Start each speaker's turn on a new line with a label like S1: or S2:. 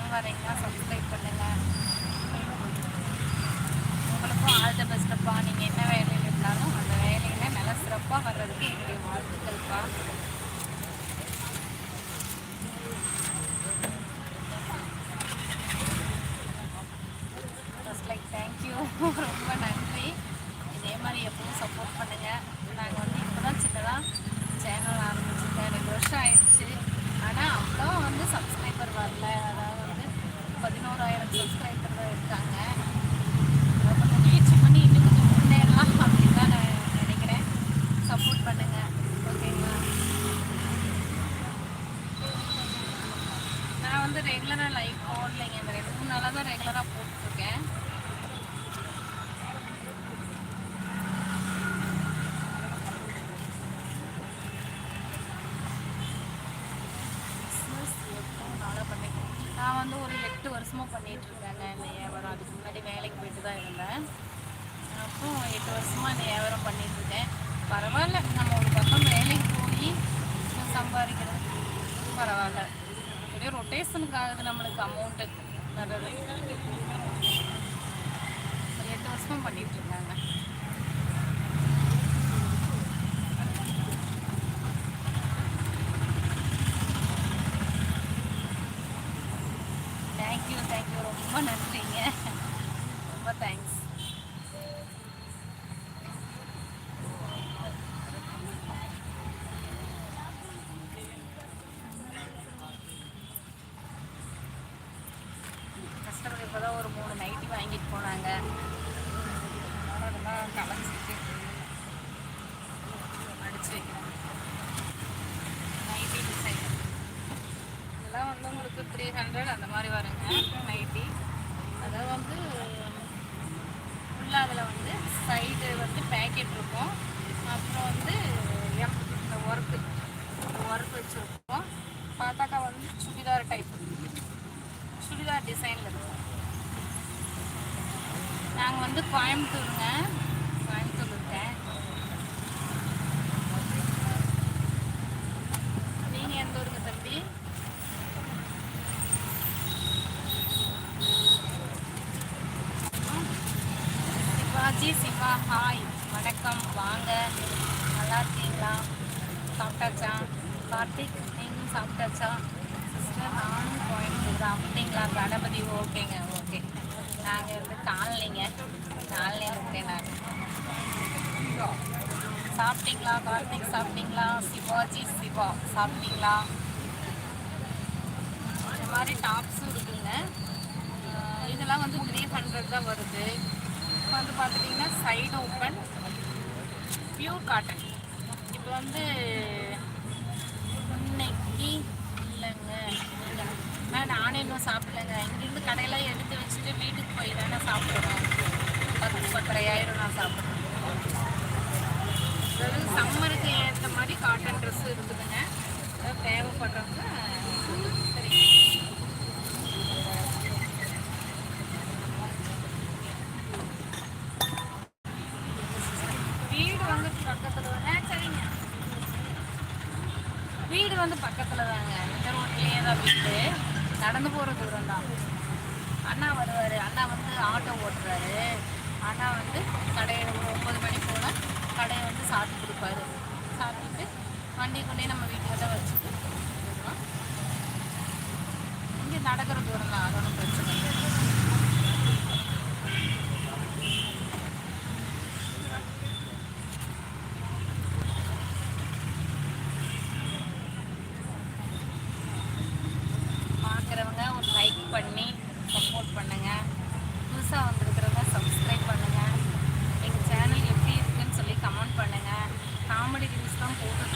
S1: Time வரீங்கன்னா subscribe பண்ணுங்கள். உங்களுக்கும் ஆல் த பெஸ்ட்டப்பா. நீங்கள் என்ன வேலையில் இருந்தாலும் அந்த வேலையில் நல்லா சிறப்பாக வர்றதுக்கு என்னுடைய வாழ்த்துக்கள்ப்பா. Just like thank you. ரொம்ப நன்றி. இதே மாதிரி எப்பவும் சப்போர்ட் பண்ணுங்கள். நாங்கள் வந்து இப்போ தான் சின்னதாக சேனல் ஆரம்பிச்சிருக்கேன். 2 வருஷம் ஆயிடுச்சு. ஆனால் அவ்வளோ வந்து சப்ஸ்கிரைபர் வரல. அதாவது வந்து 11,000 சப்ஸ்கிரைபர் தான் இருக்காங்க. கொஞ்சம் முயற்சி பண்ணி இன்னும் கொஞ்சம் முன்னேறலாம் அப்படின்னு தான் நான் நினைக்கிறேன். சப்போர்ட் பண்ணுங்கள், ஓகேங்களா? நான் வந்து ரெகுலராக லைவ் போடலைங்க. இந்த 2-3 நாளாக தான் ரெகுலராக போட்டுருக்கேன். நான் வந்து ஒரு 8 வருஷமாக பண்ணிகிட்ருக்கேங்க இந்த வியாபாரம். அதுக்கு முன்னாடி வேலைக்கு போயிட்டு தான் இருந்தேன். அப்போ 8 வருஷமாக இந்த வியாபாரம் பண்ணிகிட்ருக்கேன். பரவாயில்ல, நம்ம ஒரு பக்கம் வேலைக்கு போய் சம்பாதிக்கிறது பரவாயில்ல. அப்படியே ரொட்டேஷனுக்கு ஆகுது நம்மளுக்கு அமௌண்ட்டு வர்றது. ஒரு 8 வருஷமாக பண்ணிகிட்ருக்காங்க. தேங்க்யூ, ரொம்ப நன்றிங்க. ரொம்ப தேங்க்ஸ். கஸ்டமர் இப்போ தான் ஒரு 3 நைட்டி வாங்கிட்டு போனாங்க. அதெல்லாம் கலைச்சிட்டு அடிச்சு வைக்கிறேன். நைட்டி டிசைன் இதெல்லாம் வந்து உங்களுக்கு 300 அந்த மாதிரி வருங்க நைட்டி. அதாவது வந்து ஃபுல்லாக அதில் வந்து சைடு வந்து பேக்கெட் இருக்கும். அப்புறம் வந்து இந்த ஒர்க் வச்சுருப்போம். பார்த்தாக்கா வந்து சுடிதார் டைப், சுடிதார் டிசைனில் இருக்கும். நாங்கள் வந்து கோயம்புத்தூருங்க, கோயம்புத்தூர் இருக்கேன். நீங்கள் எந்த ஊருங்க தம்பி? சிவா, ஹாய், வணக்கம், வாங்க. நல்லா இருக்கீங்களா? சாப்பிட்டாச்சா? கார்த்திக், நீங்களும் சாப்பிட்டாச்சா? சிஸ்டர், நானும் கோயம்புத்தூர் தான். அப்படிங்களா? கணபதி, ஓகேங்க, ஓகே. நாங்கள் வந்து காலனியில் இருக்கேன் நான். சாப்பிட்டீங்களா கார்த்திக்? சாப்பிட்டீங்களா? சிவா சாப்பிட்டீங்களா? இந்த மாதிரி டாப்ஸும் இருக்குங்க. இதெல்லாம் வந்து 300 தான் வருது. இப்போ வந்து பார்த்துட்டிங்கன்னா சைடு ஓப்பன் பியூர் காட்டன். இப்போ வந்து இன்னைக்கு இல்லைங்க, நானே இன்னும் சாப்பிடலைங்க. இங்கேருந்து கடையில் எடுத்து வச்சுட்டு வீட்டுக்கு போய் தானே சாப்பிடுவேன். 10-10,500 நான் சாப்பிடுவேன். அதாவது சம்மருக்கு ஏற்ற மாதிரி காட்டன் ட்ரெஸ்ஸு இருக்குதுங்க. அதாவது தேவைப்படுறவங்க சரி. வீடு வந்து பக்கத்தில் தாங்க, இந்த ரோட்லேயே தான் வீடு. நடந்து போகிற தூரம் தான். அண்ணா வருவார். அண்ணா வந்து ஆட்டோ ஓட்டுறாரு. அண்ணா வந்து கடையை 9 மணி போல் கடையை வந்து சாப்பிட்டு கொடுப்பாரு. சாப்பிட்டுட்டு வண்டி கொண்டே நம்ம வீட்டுக்கிட்ட வச்சுட்டு இங்கே நடக்கிற தூரம் தான். அது ஒன்றும் பிரச்சனை இல்லை. பண்ணி சப்போர்ட் பண்ணுங்கள். புதுசாக வந்துருக்கிறவங்க சப்ஸ்கிரைப் பண்ணுங்கள். எங்கள் சேனல் எப்படி இருக்குதுன்னு சொல்லி கமெண்ட் பண்ணுங்கள். காமெடி நியூஸ் தான் போட்டு